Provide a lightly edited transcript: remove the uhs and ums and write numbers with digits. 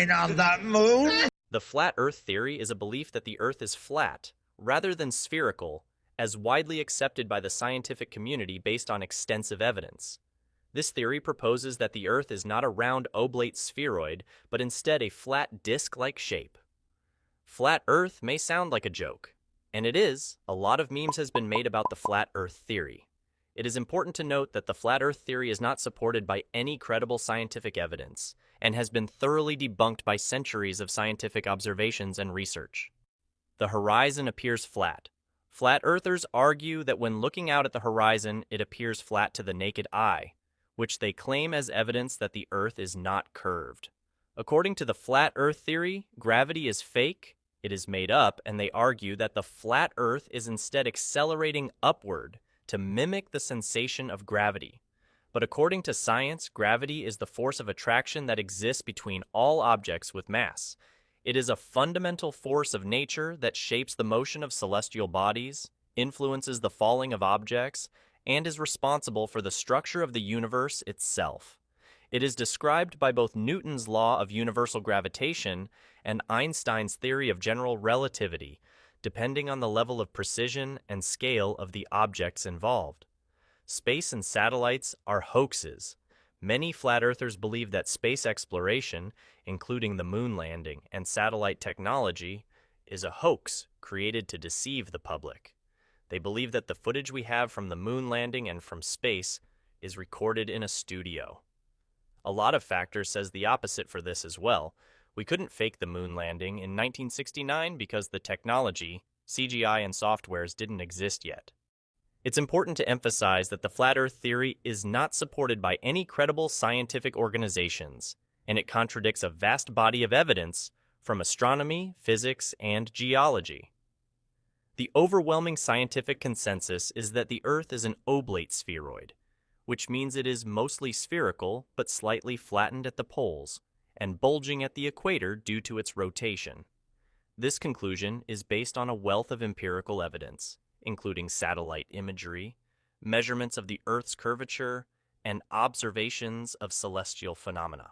going on the moon? The flat Earth theory is a belief that the Earth is flat, rather than spherical, as widely accepted by the scientific community based on extensive evidence. This theory proposes that the Earth is not a round oblate spheroid, but instead a flat disc-like shape. Flat Earth may sound like a joke, and it is. A lot of memes has been made about the flat Earth theory. It is important to note that the flat Earth theory is not supported by any credible scientific evidence, and has been thoroughly debunked by centuries of scientific observations and research. The horizon appears flat. Flat earthers argue that when looking out at the horizon, it appears flat to the naked eye, which they claim as evidence that the Earth is not curved. According to the flat Earth theory, gravity is fake, it is made up, and they argue that the flat Earth is instead accelerating upward to mimic the sensation of gravity. But according to science, gravity is the force of attraction that exists between all objects with mass. It is a fundamental force of nature that shapes the motion of celestial bodies, influences the falling of objects, and is responsible for the structure of the universe itself. It is described by both Newton's law of universal gravitation and Einstein's theory of general relativity, depending on the level of precision and scale of the objects involved. Space and satellites are hoaxes. Many flat earthers believe that space exploration, including the moon landing and satellite technology, is a hoax created to deceive the public. They believe that the footage we have from the moon landing and from space is recorded in a studio. A lot of factors says the opposite for this as well. We couldn't fake the moon landing in 1969 because the technology, CGI and softwares didn't exist yet. It's important to emphasize that the flat Earth theory is not supported by any credible scientific organizations, and it contradicts a vast body of evidence from astronomy, physics, and geology. The overwhelming scientific consensus is that the Earth is an oblate spheroid, which means it is mostly spherical but slightly flattened at the poles and bulging at the equator due to its rotation. This conclusion is based on a wealth of empirical evidence, including satellite imagery, measurements of the Earth's curvature, and observations of celestial phenomena.